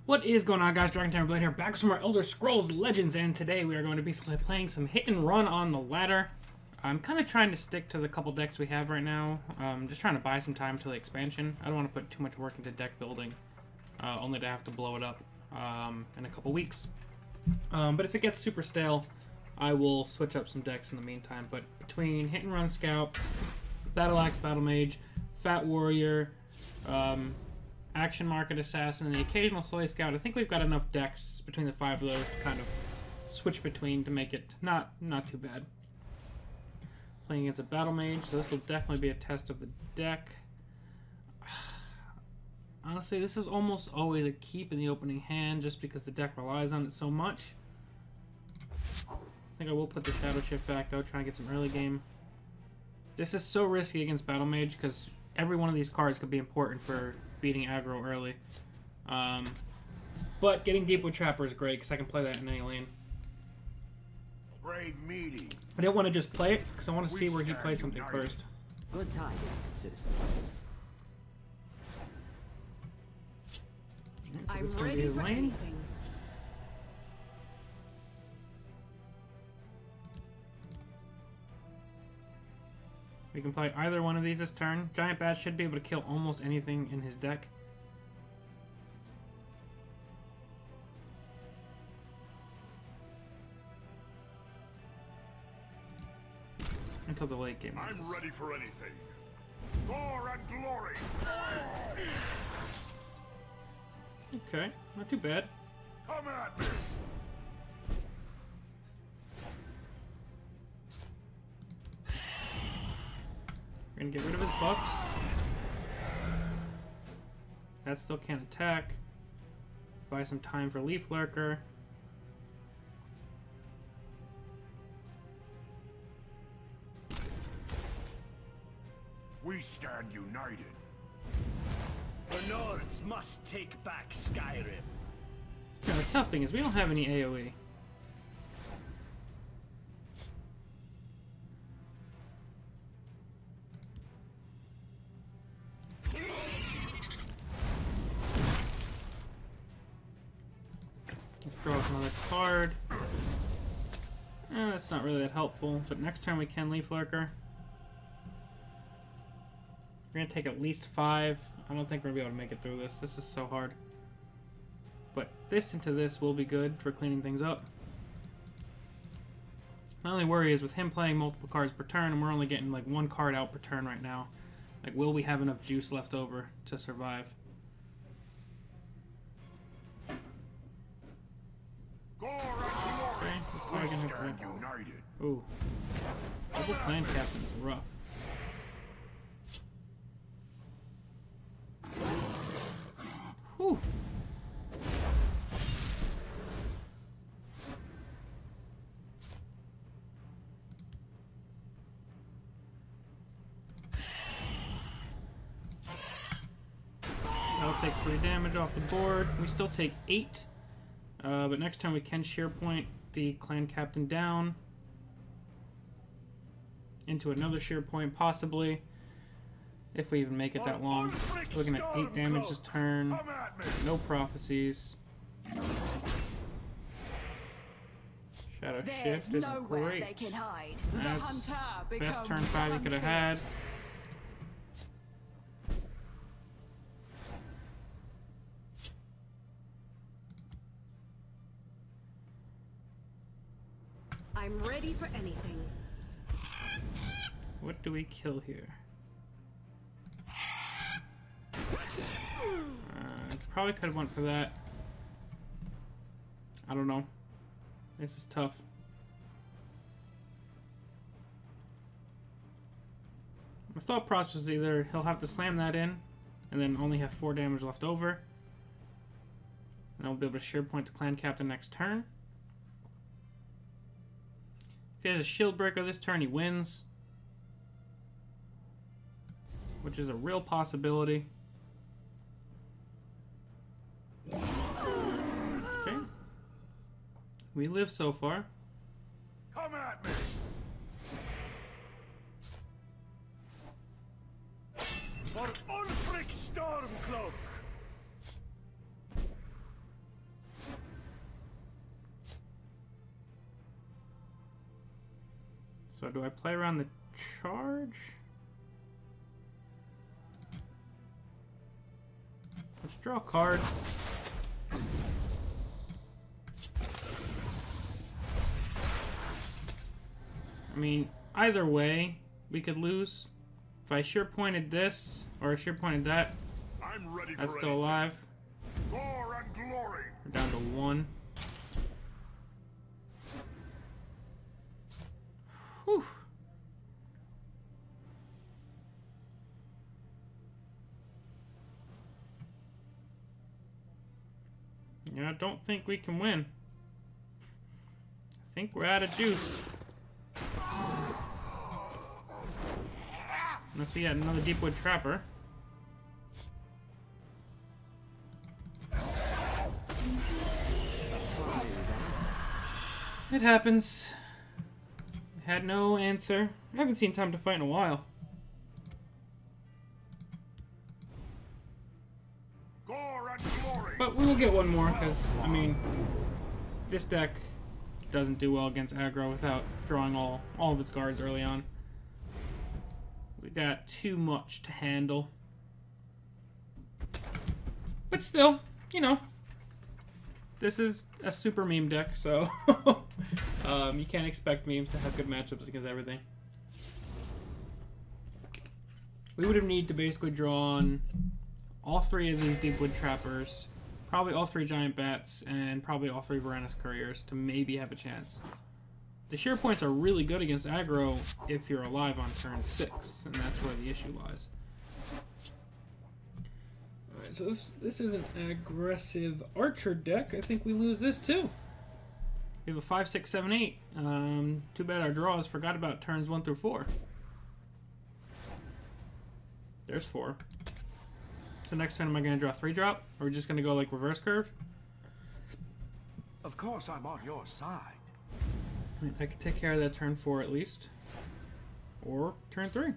What is going on, guys? Dragon Tamer Blade here, back with some more Elder Scrolls Legends, and today we are going to be playing some hit and run on the ladder. I'm kind of trying to stick to the couple decks we have right now. Just trying to buy some time till the expansion. I don't want to put too much work into deck building, only to have to blow it up in a couple weeks. But if it gets super stale, I will switch up some decks in the meantime. But between Hit and Run Scout, Battle Axe, Battle Mage, Fat Warrior, Action Market Assassin, and the occasional Soy Scout, I think we've got enough decks between the 5 of those to kind of switch between to make it not too bad. Playing against a Battle Mage, so this will definitely be a test of the deck. Honestly, this is almost always a keep in the opening hand just because the deck relies on it so much. I think I will put the Shadow Shift back though, try and get some early game. This is so risky against Battle Mage because every one of these cards could be important for beating aggro early. But getting deep with Trapper is great because I can play that in any lane. Brave meeting. I didn't want to just play it because I want to see where he plays something first. Good tidings, citizen. So this is going to be his lane. We can play either one of these this turn. Giant Bat should be able to kill almost anything in his deck. Until the late game. I'm ready for anything. Gore and glory. Okay, not too bad. Come at me. We're gonna get rid of his buffs. That still can't attack. Buy some time for Leaf Lurker. We stand united. The Nords must take back Skyrim. Yeah, the tough thing is we don't have any AoE. Let's draw another card. That's not really that helpful, but next turn we can Leaf Lurker. We're going to take at least 5. I don't think we're going to be able to make it through this. This is so hard. But this into this will be good for cleaning things up. My only worry is with him playing multiple cards per turn, and we're only getting like 1 card out per turn right now. Like, will we have enough juice left over to survive? Gore and glory. Okay, We we're stand gonna have to... united. Ooh. Double Clan Captain is rough. Whew. That'll take 3 damage off the board. We still take 8. But next time we can shear point the clan captain down into another shear point, possibly. If we even make it that long. Looking at 8 damage this turn. No prophecies. Shadow Shift is great. That's best turn 5 he could have had. I'm ready for anything. What do we kill here? Probably could have went for that. I don't know. This is tough. My thought process is either he'll have to slam that in and then only have 4 damage left over. And I'll be able to shear point the clan captain next turn. If he has a shield breaker this turn, he wins. Which is a real possibility. Okay. We live so far. Come at me. For Ulfric Stormcloak. So do I play around the charge? Let's draw a card. I mean, either way, we could lose. If I sure pointed this, or I sure pointed that, I'm ready that's for still anything. alive. Gore and glory. We're down to 1. Whew. Yeah, I don't think we can win. I think we're out of juice. Unless we had another Deepwood Trapper. It happens. Had no answer. I haven't seen Time to Fight in a while. Gore and glory. But we will get one more, because, I mean, this deck doesn't do well against aggro without drawing all of its cards early on. We got too much to handle. But still, you know, this is a super meme deck, so you can't expect memes to have good matchups against everything. We would have needed to basically draw on all 3 of these Deepwood Trappers, probably all 3 Giant Bats, and probably all 3 Varanus Couriers to maybe have a chance. The sheer points are really good against aggro if you're alive on turn 6, and that's where the issue lies. Alright, so if this is an aggressive archer deck, I think we lose this too. We have a 5, 6, 7, 8. Too bad our draws forgot about turns 1 through 4. There's 4. So next turn, am I going to draw 3-drop? Or are we just going to go like reverse curve? Of course, I'm on your side. I could take care of that turn 4 at least. Or turn 3.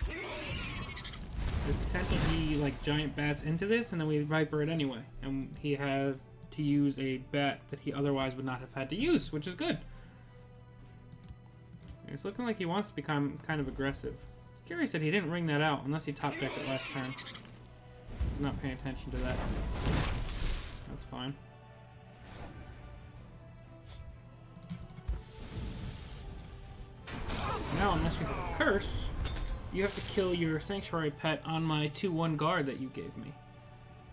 There's potential he like giant bats into this and then we Viper it anyway. And he has to use a bat that he otherwise would not have had to use, which is good. It's looking like he wants to become kind of aggressive. It's curious that he didn't ring that out unless he top decked it last turn. He's not paying attention to that. That's fine. So now, unless you have a curse, you have to kill your Sanctuary Pet on my 2/1 guard that you gave me.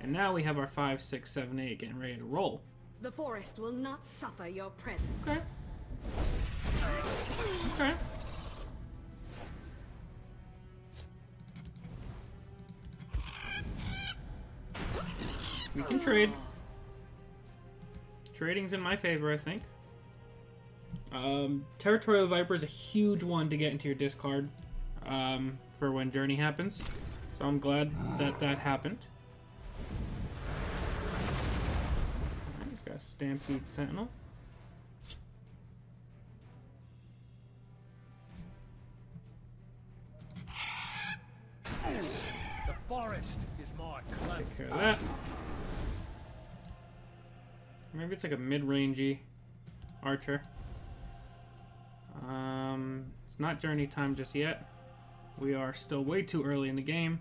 And now we have our 5, 6, 7, 8 getting ready to roll. The forest will not suffer your presence. Okay. Okay. We can trade. Trading's in my favor, I think. Territorial Viper is a huge one to get into your discard for when Journey happens. So I'm glad that that happened. Alright, he's got a Stampede Sentinel. The forest is my clan. Take care of that. Maybe it's like a mid-rangey archer. It's not journey time just yet. We are still way too early in the game.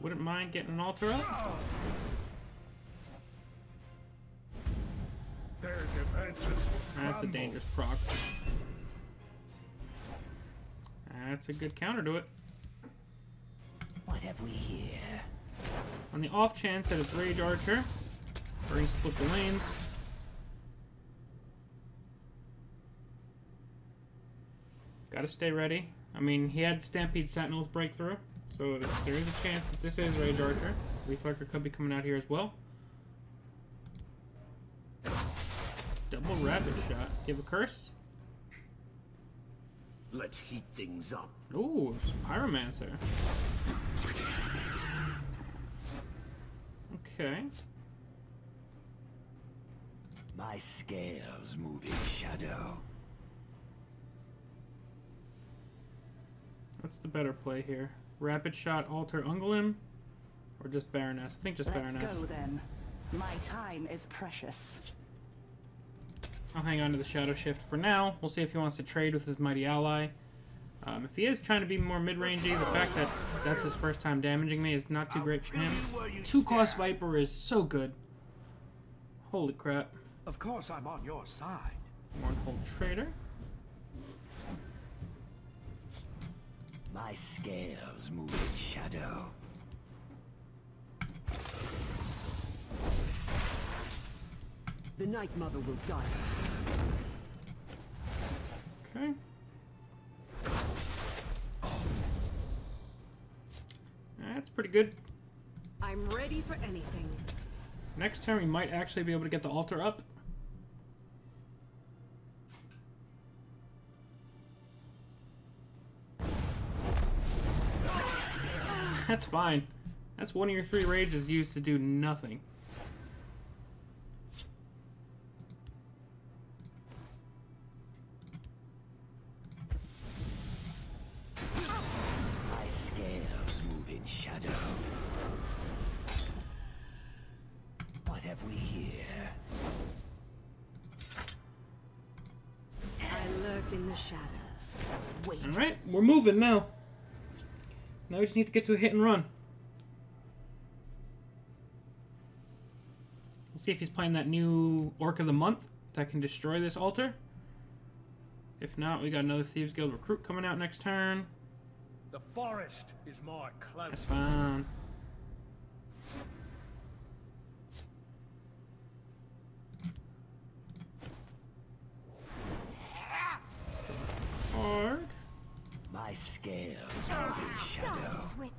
Wouldn't mind getting an altar up. Their defenses That's a dangerous proc. That's a good counter to it. What have we here? On the off chance that it's Rage Archer, we're going to split the lanes. Gotta stay ready. I mean, he had Stampede Sentinels breakthrough, so there is a chance that this is Rage Archer. Leaf Lurker could be coming out here as well. Double Rapid Shot. Give a curse. Let's heat things up. Ooh, it's Pyromancer. Okay. My scales move in shadow. What's the better play here? Rapid Shot, Alter Ungolem, or just Baroness? I think just Let's Baroness. go then. My time is precious. I'll hang on to the Shadow Shift for now. We'll see if he wants to trade with his mighty ally. If he is trying to be more mid-rangey, the fact that that's his first time damaging me is not too great for him. 2-cost Viper is so good. Holy crap. Of course I'm on your side. Mournful Trader. My scales move in shadow. The Night Mother will guide us. Okay. That's pretty good. I'm ready for anything. Next turn we might actually be able to get the altar up. That's fine. That's one of your 3 rages used to do nothing. My scales move in shadow. What have we here? I lurk in the shadows. Wait. Alright, we're moving now. Now we just need to get to a hit and run. We'll see if he's playing that new Orc of the Month that can destroy this altar. If not, we got another Thieves Guild recruit coming out next turn. The forest is my cloak. That's fine. Hard. My scales move in shadow. Sweat.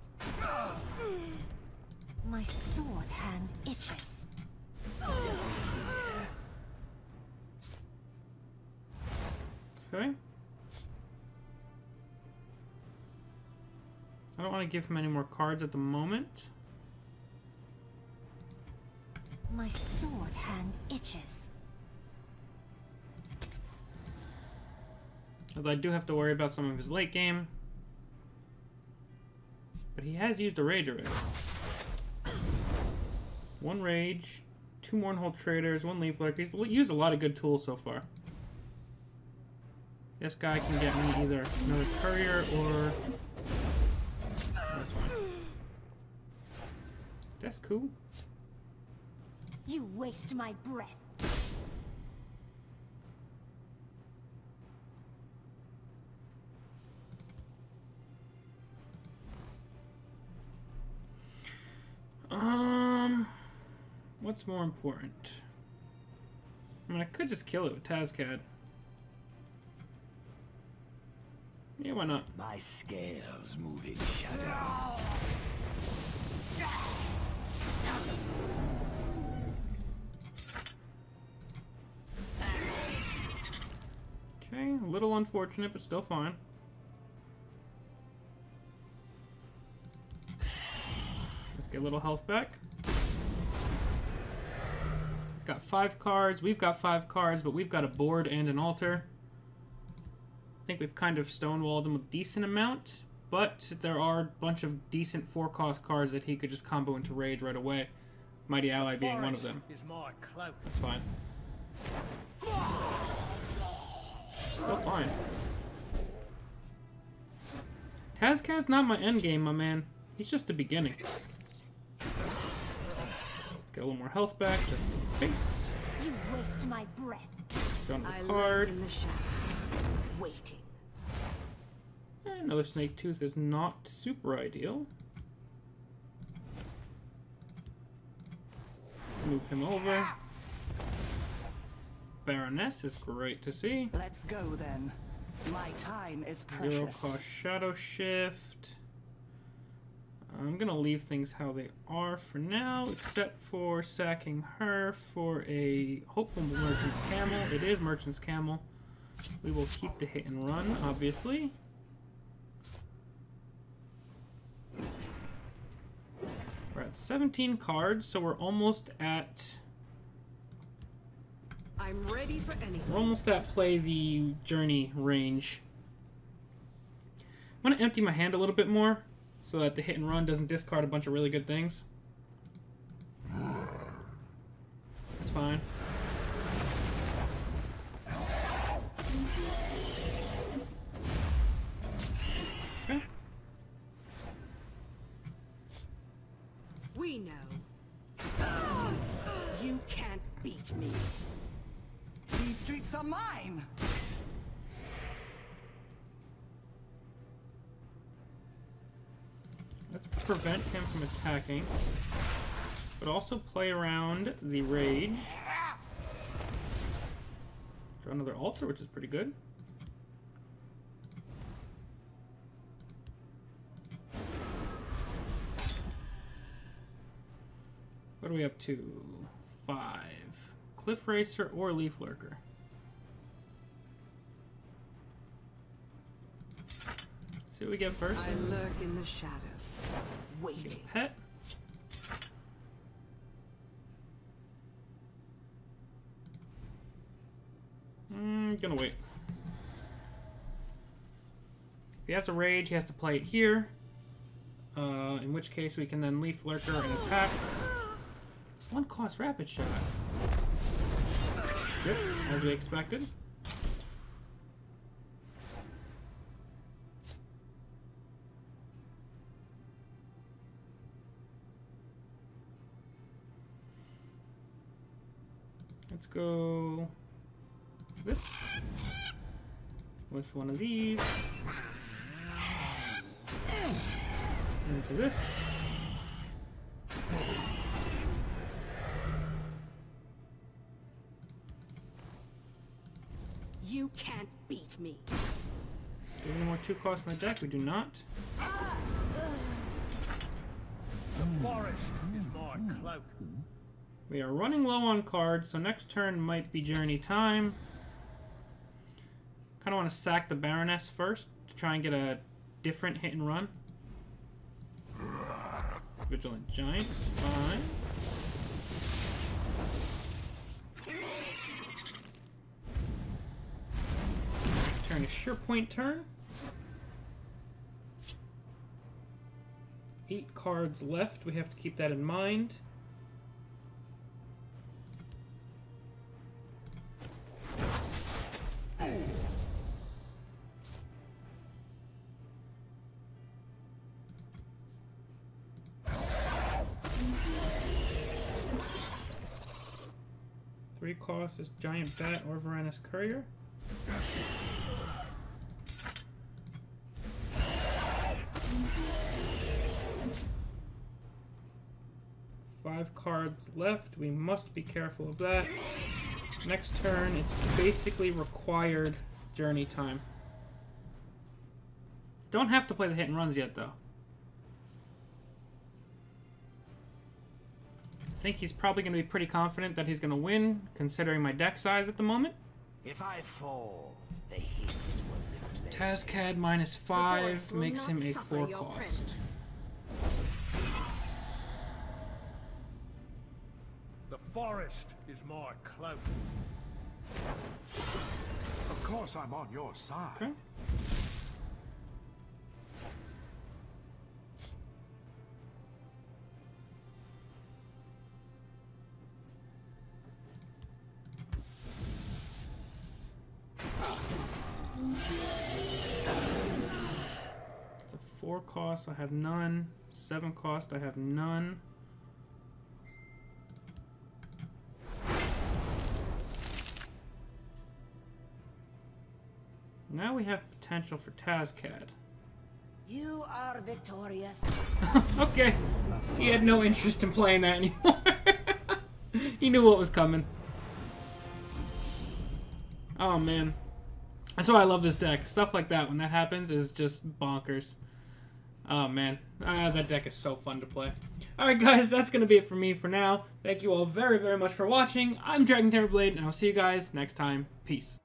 My sword hand itches. Okay. I don't want to give him any more cards at the moment. My sword hand itches. Although I do have to worry about some of his late game. But he has used a rage already. 1 rage, 2 Mournhold Traders, 1 Leaf Lurk. He's used a lot of good tools so far. This guy can get me either another courier or this one. That's cool. You waste my breath. What's more important? I mean, I could just kill it with Tazcad. Yeah, why not? My scales move in shadow. Okay, a little unfortunate, but still fine. Let's get a little health back. He's got 5 cards, we've got 5 cards, but we've got a board and an altar. I think we've kind of stonewalled him a decent amount, but there are a bunch of decent 4-cost cards that he could just combo into rage right away. Mighty Ally being one of them. Is my cloak. That's fine. Still fine. Tazcad's not my endgame, my man. He's just the beginning. Let's get a little more health back, just in case. You waste my breath. Go into I the lurk card. in the shadows. Waiting. Another Snake Tooth is not super ideal. Let's move him over. Baroness is great to see. Let's go then. My time is precious. 0-cost Shadow Shift. I'm gonna leave things how they are for now, except for sacking her for a hopeful Merchant's Camel. It is Merchant's Camel. We will keep the hit and run, obviously. We're at 17 cards, so we're almost at... I'm ready for anything. We're almost at play the journey range. I'm going to empty my hand a little bit more so that the hit and run doesn't discard a bunch of really good things. That's fine. streets are mine. Let's prevent him from attacking, but also play around the rage. Draw another altar, which is pretty good. What are we up to? 5. Cliff Racer or Leaf Lurker? See what we get first. I lurk in the shadows, waiting. Pet. Gonna wait. If he has a rage, he has to play it here. In which case we can then Leaf Lurker and attack. 1 cost Rapid Shot. Yep, as we expected. Let's go this with one of these into this. You can't beat me. Do we have any more 2 costs in the deck? We do not. The forest is my cloak. We are running low on cards, so next turn might be Journey time. Kind of want to sack the Baroness first to try and get a different hit and run. Vigilant Giant is fine. Turn a Sure Point turn. 8 cards left. We have to keep that in mind. Three cost is Giant Bat or Varanus Courier. 5 cards left. We must be careful of that. Next turn, it's basically required Journey time. Don't have to play the hit and runs yet, though. I think he's probably going to be pretty confident that he's going to win, considering my deck size at the moment. If I fall, the haste will replay. Tazcad -5 makes him a 4 cost. The forest is my cloak. Of course I'm on your side. Okay. It's a 4 cost, I have none. 7 cost, I have none. Now we have potential for Tazcad. You are victorious. Okay. He had no interest in playing that anymore. He knew what was coming. Oh, man. That's why I love this deck. Stuff like that, when that happens, is just bonkers. Oh, man. That deck is so fun to play. Alright, guys, that's going to be it for me for now. Thank you all very, very much for watching. I'm Dragon Timberblade, and I'll see you guys next time. Peace.